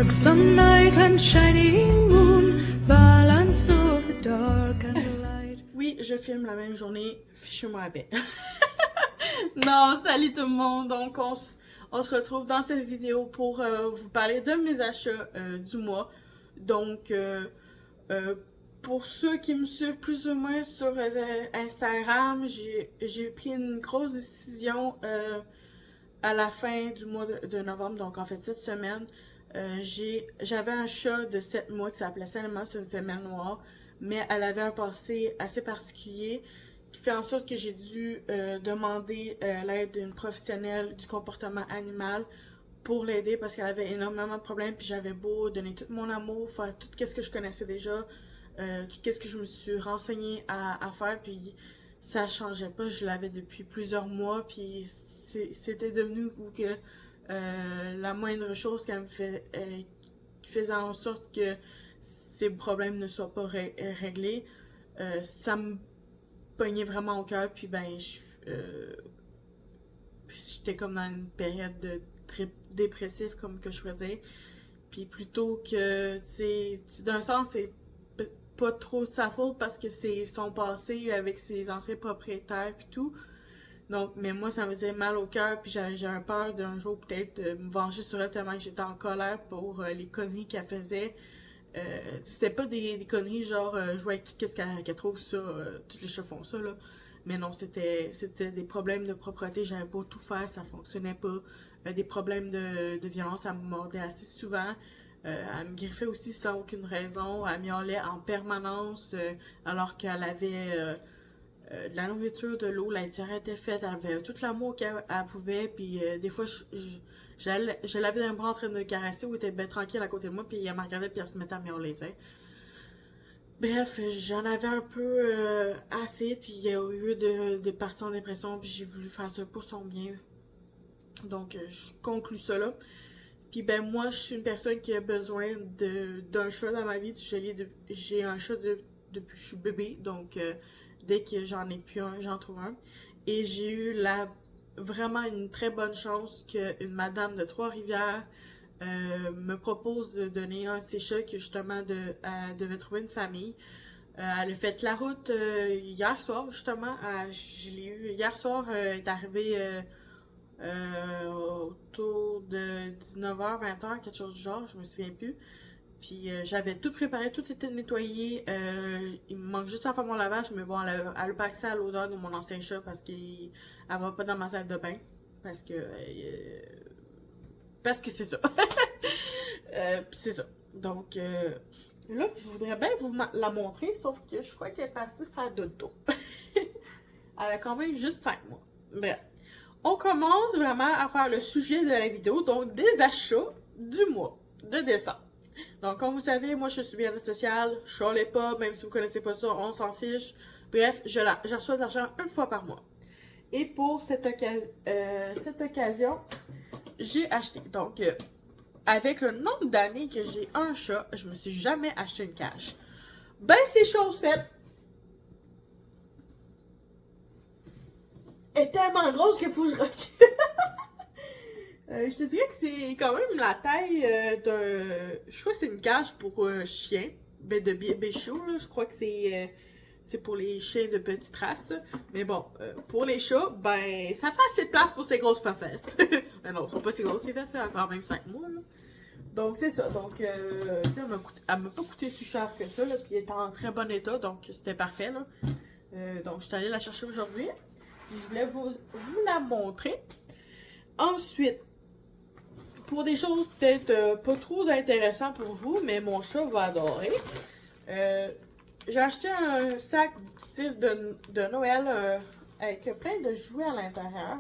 dark sunlight and shining moon, balance of the dark and the light. Oui, je filme la même journée, fichu-moi la paix. Non, salut tout le monde, donc on se retrouve dans cette vidéo pour vous parler de mes achats du mois. Donc, pour ceux qui me suivent plus ou moins sur Instagram, j'ai pris une grosse décision à la fin du mois de novembre, donc en fait cette semaine. J'avais un chat de 7 mois qui s'appelait Salma, c'est une femelle noire, mais elle avait un passé assez particulier qui fait en sorte que j'ai dû demander l'aide d'une professionnelle du comportement animal pour l'aider parce qu'elle avait énormément de problèmes, puis j'avais beau donner tout mon amour, faire tout ce que je connaissais déjà, tout ce que je me suis renseignée à faire, puis ça changeait pas. Je l'avais depuis plusieurs mois, puis c'était devenu que la moindre chose qu'elle me fait, qui faisait en sorte que ces problèmes ne soient pas réglés, ça me pognait vraiment au cœur, puis ben j'étais comme dans une période de très dépressive, comme que je pourrais dire. Puis plutôt que, d'un sens, c'est pas trop de sa faute parce que c'est son passé avec ses anciens propriétaires puis tout. Donc, mais moi, ça me faisait mal au cœur, puis j'avais peur d'un jour peut-être me venger sur elle tellement que j'étais en colère pour les conneries qu'elle faisait. C'était pas des conneries genre jouer avec tout ce qu'elle trouve ça, tous les chats font ça là. Mais non, c'était des problèmes de propreté, j'avais beau tout faire, ça fonctionnait pas. Des problèmes de violence, elle me mordait assez souvent. Elle me griffait aussi sans aucune raison. Elle miaulait en permanence alors qu'elle avait de la nourriture, de l'eau, la litière était faite, elle avait tout l'amour qu'elle pouvait. Puis des fois, je l'avais dans le bras en train de me caresser ou elle était bien tranquille à côté de moi, puis elle me regardait puis elle se mettait à miauler, tu sais. Bref, j'en avais un peu assez, puis au lieu de partir en dépression, puis j'ai voulu faire ça pour son bien. Donc, je conclus ça là. Puis ben moi, je suis une personne qui a besoin d'un chat dans ma vie. J'ai un chat depuis que je suis bébé, donc dès que j'en ai plus un, j'en trouve un. Et j'ai eu vraiment une très bonne chance qu'une madame de Trois-Rivières me propose de donner un de ses chats qui justement elle devait trouver une famille. Elle a fait la route hier soir, justement. Je l'ai eu hier soir, elle est arrivée autour de 19h, 20h, quelque chose du genre, je me souviens plus. Puis j'avais tout préparé, tout était nettoyé. Il me manque juste à faire mon lavage, mais bon, elle a pas accès à l'odeur de mon ancien chat parce qu'elle va pas dans ma salle de bain. Parce que c'est ça. C'est ça. Donc là, je voudrais bien vous la montrer, sauf que je crois qu'elle est partie faire dodo. Elle a quand même juste 5 mois. Bref. On commence vraiment à faire le sujet de la vidéo, donc des achats du mois de décembre. Donc, comme vous savez, moi je suis bien-être sociale, je chialais pas, même si vous connaissez pas ça, on s'en fiche. Bref, je reçois de l'argent une fois par mois. Et pour cette occasion, j'ai acheté. Donc, avec le nombre d'années que j'ai un chat, je me suis jamais acheté une cache. Ben, c'est chose faite. Elle est tellement grosse qu'il faut que je recule. Je te dirais que c'est quand même la taille d'un... Je crois que c'est une cage pour chien. Ben, de béchot, là. Je crois que c'est pour les chiens de petite race. Là. Mais bon, pour les chats, ben, ça fait assez de place pour ces grosses fesses. Mais non, elles sont pas si grosses, ces fesses, ça a quand même 5 mois, là. Donc, c'est ça. Donc, tu sais, elle m'a pas coûté si cher que ça, là. Puis, elle est en très bon état, donc c'était parfait, là. Donc, je suis allée la chercher aujourd'hui. Puis, je voulais vous la montrer. Ensuite, pour des choses peut-être pas trop intéressantes pour vous, mais mon chat va adorer. J'ai acheté un sac style de Noël avec plein de jouets à l'intérieur.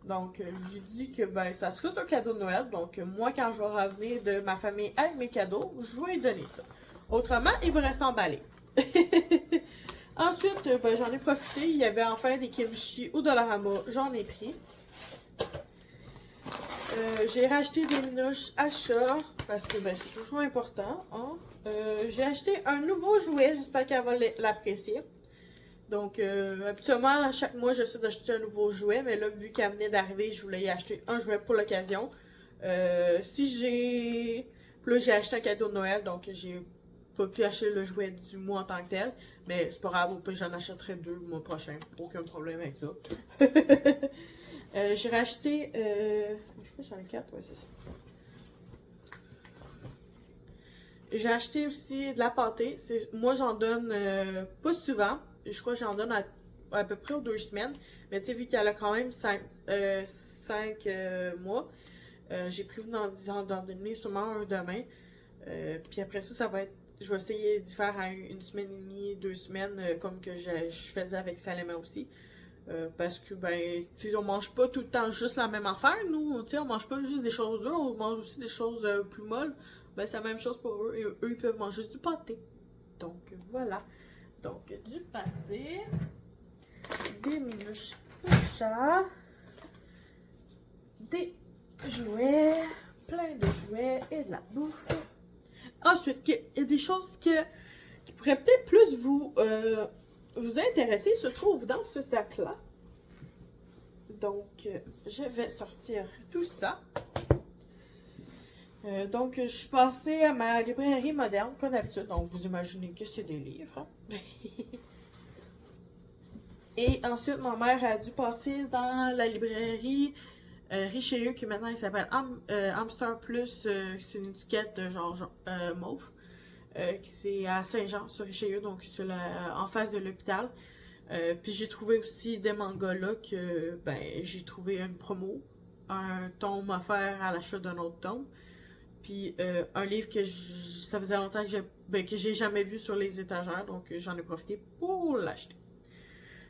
Donc, j'ai dit que ben, ça serait ça cadeau de Noël. Donc, moi, quand je vais revenir de ma famille avec mes cadeaux, je vais lui donner ça. Autrement, il va rester emballé. Ensuite, ben, j'en ai profité. Il y avait enfin des kimchi au Dollarama. J'en ai pris. J'ai racheté des minouches à chat parce que ben, c'est toujours important. Hein? J'ai acheté un nouveau jouet, j'espère qu'elle va l'apprécier. Donc, habituellement, chaque mois, j'essaie d'acheter un nouveau jouet, mais là, vu qu'elle venait d'arriver, je voulais y acheter un jouet pour l'occasion. Si j'ai Puis là, j'ai acheté un cadeau de Noël, donc j'ai pas pu acheter le jouet du mois en tant que tel. Mais c'est pas grave, au pire, j'en achèterai 2 le mois prochain. Aucun problème avec ça. J'ai racheté. Je crois que j'en ai 4, ouais, c'est ça. J'ai acheté aussi de la pâtée. Moi, j'en donne pas souvent. Je crois que j'en donne à peu près aux 2 semaines. Mais tu sais, vu qu'elle a quand même 5 mois, j'ai prévu d'en donner sûrement un demain. Puis après ça, ça va être. Je vais essayer d'y faire à 1 semaine et demie, 2 semaines, comme que je faisais avec Salema aussi. Parce que, ben, tu sais, on mange pas tout le temps juste la même affaire, nous. Tu sais, on mange pas juste des choses dures, on mange aussi des choses plus molles. Ben, c'est la même chose pour eux. Et eux, ils peuvent manger du pâté. Donc, voilà. Donc, du pâté, des minouches pour chat, des jouets, plein de jouets et de la bouffe. Ensuite, il y a des choses qui pourraient peut-être plus vous intéresser, se trouvent dans ce sac-là. Donc, je vais sortir tout ça. Donc, je suis passée à ma librairie moderne, comme d'habitude. Donc, vous imaginez que c'est des livres. Et ensuite, ma mère a dû passer dans la librairie Richelieu, qui maintenant il s'appelle Hamster Plus. C'est une étiquette genre mauve. Qui c'est à Saint-Jean, sur Richelieu, donc sur en face de l'hôpital. Puis j'ai trouvé aussi des mangas là que, ben, j'ai trouvé une promo, un tome offert à l'achat d'un autre tome. Puis un livre que ça faisait longtemps que j'ai jamais vu sur les étagères, donc j'en ai profité pour l'acheter.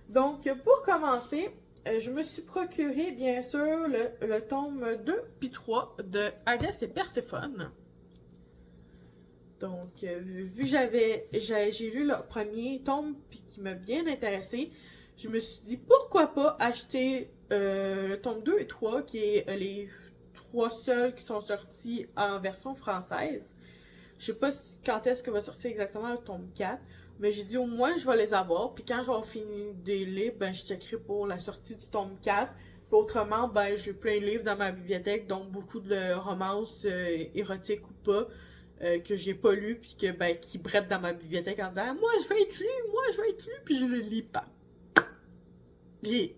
Donc, pour commencer, je me suis procuré, bien sûr, le tome 2 puis 3 de Hadès et Perséphone. Donc, vu que j'ai lu le premier tome puis qui m'a bien intéressé, je me suis dit pourquoi pas acheter le tome 2 et 3, qui est les 3 seuls qui sont sortis en version française. Je sais pas quand est-ce que va sortir exactement le tome 4, mais j'ai dit au moins je vais les avoir, puis quand je vais finir des livres, ben je checkerai pour la sortie du tome 4. Puis autrement, ben j'ai plein de livres dans ma bibliothèque, dont beaucoup de romances érotiques ou pas, que j'ai pas lu, puis qui brettent dans ma bibliothèque en disant moi je vais être lu, puis je le lis pas. Yeah.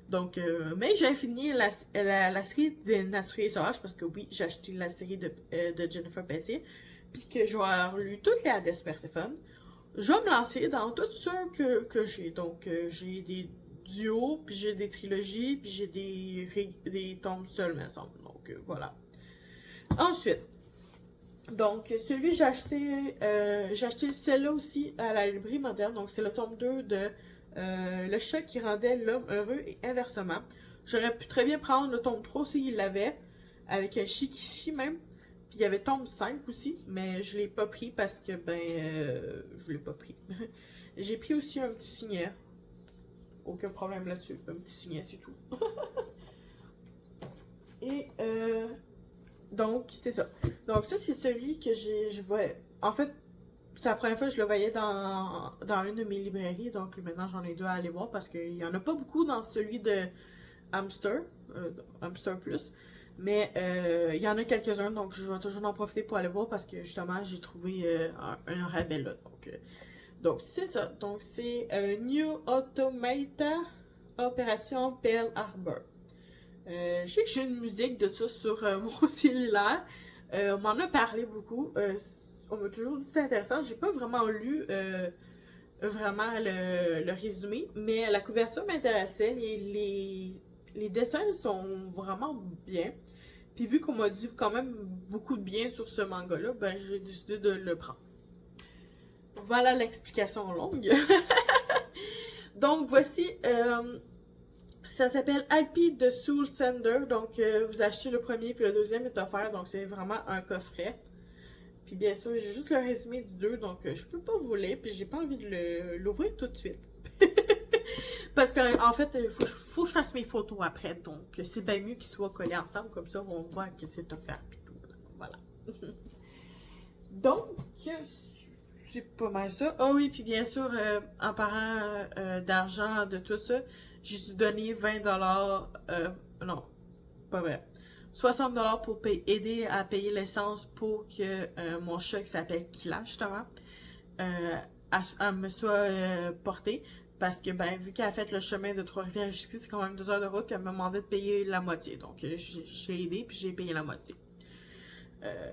Donc, mais j'ai fini la série des Naturels Sauvages, parce que oui, j'ai acheté la série de Jennifer Pelletier, puis que je vais avoir lu toutes les Hadès Perséphone. Je vais me lancer dans tout ce que j'ai. Donc, j'ai des duos, puis j'ai des trilogies, puis j'ai des tomes seuls, me semble. Donc, voilà. Ensuite, donc, celui j'ai acheté celle-là aussi à la librairie moderne. Donc, c'est le tome 2 de Le chat qui rendait l'homme heureux et inversement. J'aurais pu très bien prendre le tome 3 aussi, il l'avait, avec un Shikishi même. Puis il y avait tome 5 aussi, mais je l'ai pas pris parce que, je l'ai pas pris. J'ai pris aussi un petit signet. Aucun problème là-dessus. Un petit signet, c'est tout. Et, donc, c'est ça. Donc, ça, c'est celui que je vois. En fait, c'est la première fois que je le voyais dans une de mes librairies. Donc, maintenant, j'en ai 2 à aller voir parce qu'il n'y en a pas beaucoup dans celui de Hamster, Hamster Plus. Mais il y en a quelques-uns, donc je vais toujours en profiter pour aller voir parce que justement, j'ai trouvé un rabais là. Donc c'est ça. Donc, c'est New Automata Opération Pearl Harbor. Je sais que j'ai une musique de ça sur mon cellulaire. On m'en a parlé beaucoup. On m'a toujours dit que c'est intéressant. J'ai pas vraiment lu vraiment le résumé, mais la couverture m'intéressait. Les dessins sont vraiment bien. Puis vu qu'on m'a dit quand même beaucoup de bien sur ce manga-là, ben j'ai décidé de le prendre. Voilà l'explication longue. Donc voici, ça s'appelle Happy the Soul Sender. Donc vous achetez le premier puis le deuxième est offert. Donc c'est vraiment un coffret. Puis bien sûr, j'ai juste le résumé du 2, donc je peux pas vous lire, puis j'ai pas envie de l'ouvrir tout de suite. Parce qu'en fait, il faut que je fasse mes photos après, donc c'est bien mieux qu'ils soient collés ensemble, comme ça on voit que c'est offert, puis tout. Voilà. Donc, c'est pas mal ça. Ah oui, puis bien sûr, en parlant d'argent, de tout ça, j'ai dû donner 20$, non, pas vrai. $60 pour aider à payer l'essence pour que mon chat qui s'appelle Kila, justement, elle me soit portée. Parce que, ben, vu qu'elle a fait le chemin de Trois-Rivières jusqu'ici, c'est quand même 2 heures de route, puis elle m'a demandé de payer la moitié. Donc, j'ai aidé, puis j'ai payé la moitié.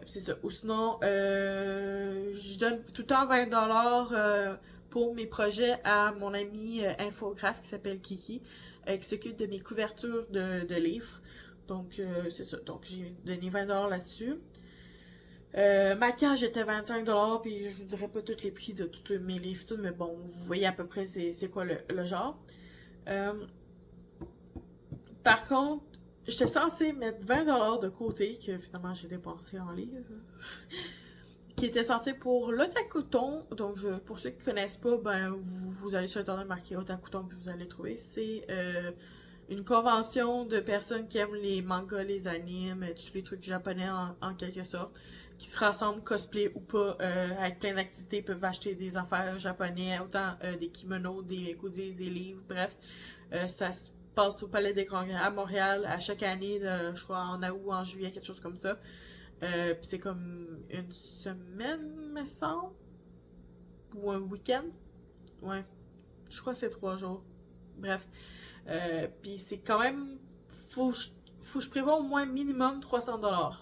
C'est ça. Ou sinon, je donne tout le temps 20$ pour mes projets à mon ami infographe qui s'appelle Kiki, qui s'occupe de mes couvertures de livres. Donc, c'est ça. Donc, j'ai donné 20$ là-dessus. Maquillage était 25$, puis je vous dirais pas tous les prix de tous mes livres, tout, mais bon, vous voyez à peu près c'est quoi le genre. Par contre, j'étais censée mettre 20$ de côté, que finalement j'ai dépensé en livres, qui était censé pour l'Otakuton. Donc, pour ceux qui connaissent pas, ben, vous allez sur Internet marquer Otakuton, puis vous allez le trouver. C'est une convention de personnes qui aiment les mangas, les animes, tous les trucs japonais en quelque sorte, qui se rassemblent, cosplay ou pas, avec plein d'activités. Ils peuvent acheter des affaires japonais, autant des kimonos, des goodies, des livres, bref. Ça se passe au Palais des Congrès à Montréal à chaque année, je crois en août ou en juillet, quelque chose comme ça. Puis c'est comme une semaine, me semble, ou un week-end. Ouais, je crois que c'est 3 jours. Bref. Puis c'est quand même, faut que je prévoie au moins minimum 300$.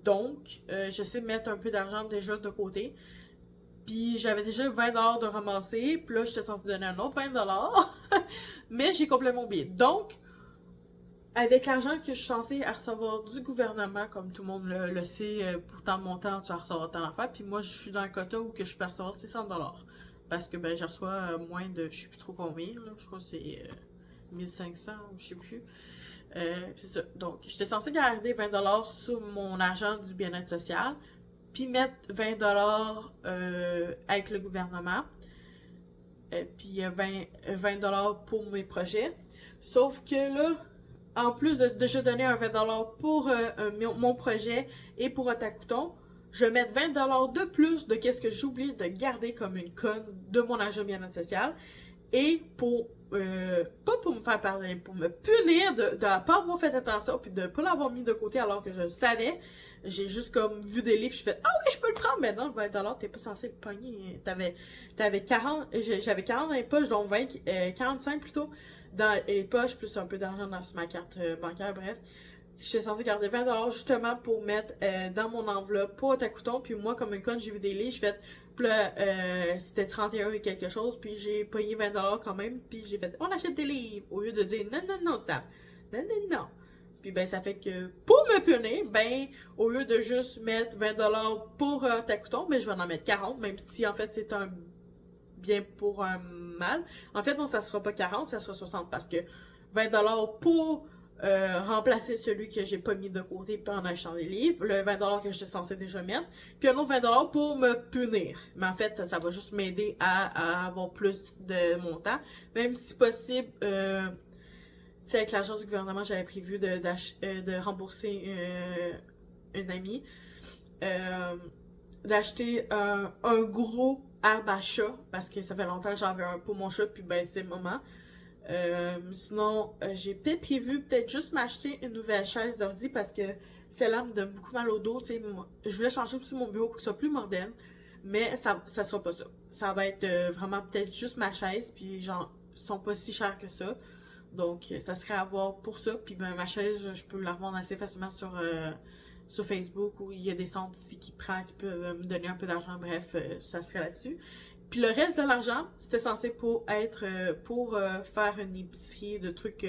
Donc, j'essaie de mettre un peu d'argent déjà de côté. Puis j'avais déjà 20$ de ramasser. Puis là, j'étais censée donner un autre 20$. Mais j'ai complètement oublié. Donc, avec l'argent que je suis censée recevoir du gouvernement, comme tout le monde le sait, pour tant de montant, tu vas recevoir tant d'affaires. Puis moi, je suis dans un quota où que je peux recevoir 600$. Parce que ben, je reçois moins de, je sais plus trop combien, là. Je crois que c'est 1500, je sais plus. C'est ça. Donc, j'étais censée garder 20$ sur mon argent du bien-être social, puis mettre 20$ avec le gouvernement, puis 20$ pour mes projets. Sauf que là, en plus de déjà donner un 20$ pour mon projet et pour Otakuton, je vais mettre 20$ de plus de qu'est-ce que j'ai oublié de garder comme une conne de mon argent bien-être social. Et pour, pas pour me faire pardonner, pour me punir de ne pas avoir fait attention puis de ne pas l'avoir mis de côté alors que je le savais. J'ai juste comme vu des livres, je fais ah oui, je peux le prendre, mais non, le 20$, t'es pas censé le pogner. J'avais 40 dans les poches, donc 45 plutôt, dans les poches, plus un peu d'argent dans ma carte bancaire, bref. J'étais censée garder 20$ justement pour mettre dans mon enveloppe pour Otakuton, puis moi, comme une conne, j'ai vu des livres, je fais. Puis là, c'était 31 et quelque chose, puis j'ai payé 20$ quand même, puis j'ai fait, on achète des livres, au lieu de dire, non, non, non, ça, non, non, non. Puis ben, ça fait que, pour me punir, ben, au lieu de juste mettre 20$ pour Otakuton, ben, je vais en mettre 40, même si, en fait, c'est un bien pour un mal. En fait, non, ça sera pas 40, ça sera 60, parce que 20$ pour remplacer celui que j'ai pas mis de côté en achetant des livres, le 20$ que j'étais censé déjà mettre, puis un autre 20$ pour me punir. Mais en fait, ça va juste m'aider à avoir plus de montant. Même si possible, tu sais, avec l'argent du gouvernement, j'avais prévu de rembourser une amie, d'acheter un gros arbre à chat, parce que ça fait longtemps que j'en avais un pour mon chat, puis ben c'est le moment. Sinon, j'ai peut-être prévu juste m'acheter une nouvelle chaise d'ordi parce que celle-là me donne beaucoup mal au dos. Tu sais, je voulais changer aussi mon bureau pour que ce soit plus moderne, mais ça sera pas ça. Ça va être vraiment peut-être juste ma chaise, puis genre, ils sont pas si chers que ça. Donc, ça serait à voir pour ça. Puis ben, ma chaise, je peux la revendre assez facilement sur Facebook où il y a des centres ici qui peuvent me donner un peu d'argent. Bref, ça serait là-dessus. Puis le reste de l'argent, c'était censé pour faire une épicerie de trucs,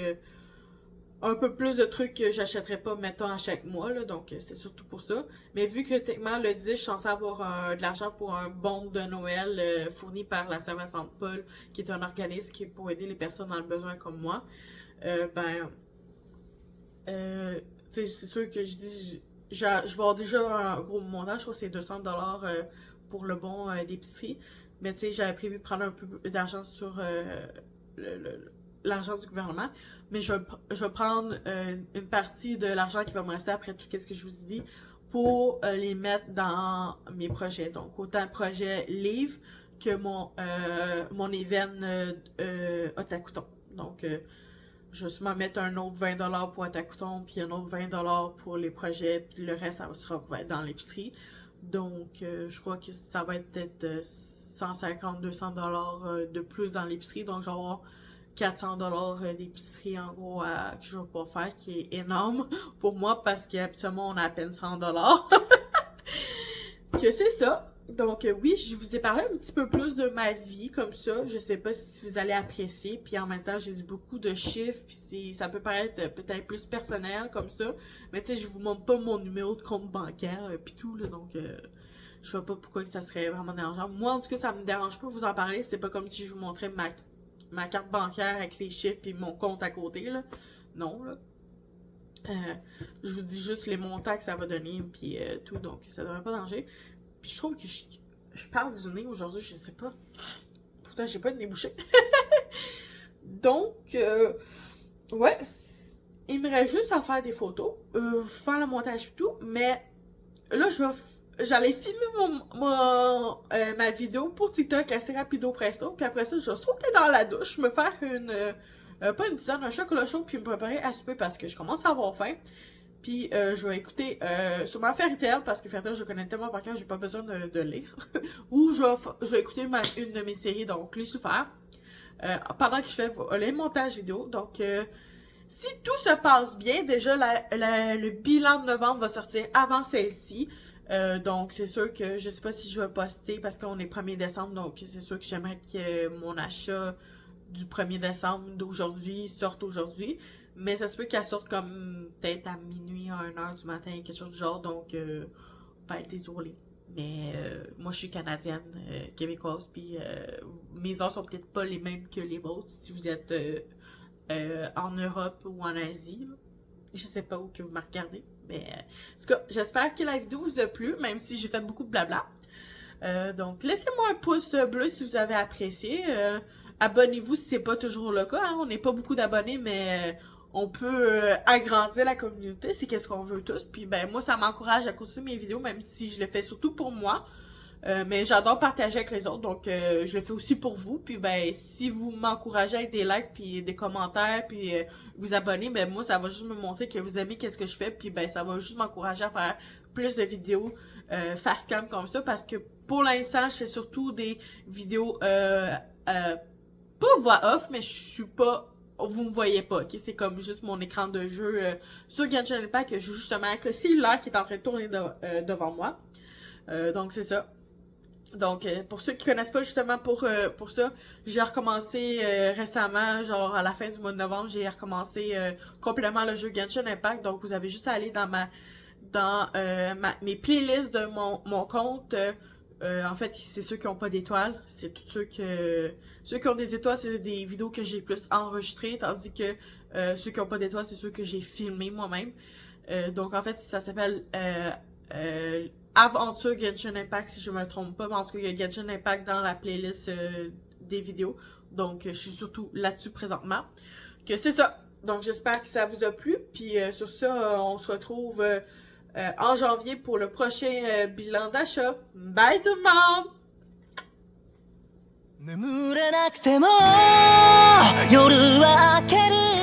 un peu plus de trucs que j'achèterais pas, mettons, à chaque mois, là, donc c'est surtout pour ça. Mais vu que techniquement, le 10, je suis censée avoir de l'argent pour un bon de Noël fourni par la Saint-Vincent-de-Paul, qui est un organisme qui est pour aider les personnes dans le besoin comme moi, c'est sûr que je dis, je vais avoir déjà un gros montant, je crois que c'est 200$ pour le bon d'épicerie. Mais tu sais, j'avais prévu de prendre un peu d'argent sur l'argent du gouvernement. Mais je vais prendre une partie de l'argent qui va me rester après tout ce que je vous ai dit pour les mettre dans mes projets. Donc, autant le projet livre que mon événement Otakuton. Donc, je vais sûrement mettre un autre 20$ pour Attack-Couton, puis un autre 20$ pour les projets, puis le reste, va être dans l'épicerie. Donc, je crois que ça va être peut-être 150-200$ de plus dans l'épicerie. Donc, je vais avoir 400$ d'épicerie, en gros, que je vais pas faire, qui est énorme pour moi, parce qu'habituellement, on a à peine 100$. Que c'est ça. Donc, oui, je vous ai parlé un petit peu plus de ma vie, comme ça. Je sais pas si vous allez apprécier. Puis en même temps, j'ai dit beaucoup de chiffres. Puis ça peut paraître peut-être plus personnel, comme ça. Mais tu sais, je vous montre pas mon numéro de compte bancaire, puis tout, là. Donc, je vois pas pourquoi que ça serait vraiment dérangeant. Moi, en tout cas, ça me dérange pas de vous en parler. C'est pas comme si je vous montrais ma carte bancaire avec les chiffres puis mon compte à côté, là. Non, là. Je vous dis juste les montants que ça va donner, puis tout. Donc, ça devrait pas danger. Puis je trouve que je parle du nez aujourd'hui, je sais pas. Pourtant, j'ai pas de nez bouché. Donc, ouais, il me reste juste à faire des photos, faire le montage et tout, mais là, j'allais filmer ma vidéo pour TikTok assez rapido presto, puis après ça, je vais sauter dans la douche, me faire pas une tisane, un chocolat chaud, puis me préparer à souper parce que je commence à avoir faim. Puis je vais écouter sûrement Fairy Tail, parce que Fairy Tail, je connais tellement par cœur, j'ai pas besoin de lire. Ou je vais écouter une de mes séries, donc Lucifer, pendant que je fais le montage vidéo. Donc, si tout se passe bien, déjà, le bilan de novembre va sortir avant celle-ci. Donc, c'est sûr que je sais pas si je vais poster, parce qu'on est 1er décembre, donc c'est sûr que j'aimerais que mon achat du 1er décembre d'aujourd'hui sorte aujourd'hui. Mais ça se peut qu'elle sorte comme peut-être à minuit, à 1h du matin, quelque chose du genre. Donc, ben, désolée. Mais moi, je suis canadienne, québécoise, puis mes heures sont peut-être pas les mêmes que les vôtres si vous êtes en Europe ou en Asie. Là. Je sais pas où que vous me regardez. Mais en tout cas, j'espère que la vidéo vous a plu, même si j'ai fait beaucoup de blabla. Donc, laissez-moi un pouce bleu si vous avez apprécié. Abonnez-vous si c'est pas toujours le cas. Hein. On n'est pas beaucoup d'abonnés, mais on peut agrandir la communauté. C'est qu'est-ce qu'on veut tous. Puis ben moi, ça m'encourage à continuer mes vidéos, même si je le fais surtout pour moi. Mais j'adore partager avec les autres, donc je le fais aussi pour vous. Puis ben si vous m'encouragez avec des likes, puis des commentaires, puis vous abonnez, ben moi ça va juste me montrer que vous aimez qu'est-ce que je fais, puis ben ça va juste m'encourager à faire plus de vidéos fast cam comme ça, parce que pour l'instant je fais surtout des vidéos pas voix off, mais je suis pas, vous me voyez pas, ok? C'est comme juste mon écran de jeu sur Genshin Impact que je joue justement avec le cellulaire qui est en train de tourner devant moi. Donc c'est ça. Donc, pour ceux qui connaissent pas justement pour ça, j'ai recommencé récemment, genre à la fin du mois de novembre, j'ai recommencé complètement le jeu Genshin Impact. Donc, vous avez juste à aller dans mes playlists de mon compte. En fait, c'est ceux qui ont pas d'étoiles. C'est tous ceux qui ont des étoiles, c'est des vidéos que j'ai plus enregistrées, tandis que ceux qui ont pas d'étoiles, c'est ceux que j'ai filmés moi-même. Donc, en fait, ça s'appelle Aventure Genshin Impact, si je me trompe pas. Mais en tout cas, il y a Genshin Impact dans la playlist des vidéos. Donc, je suis surtout là-dessus présentement. Que c'est ça. Donc, j'espère que ça vous a plu. Puis, sur ça, on se retrouve en janvier pour le prochain bilan d'achat. Bye tout le monde! 眠れなくても夜は明ける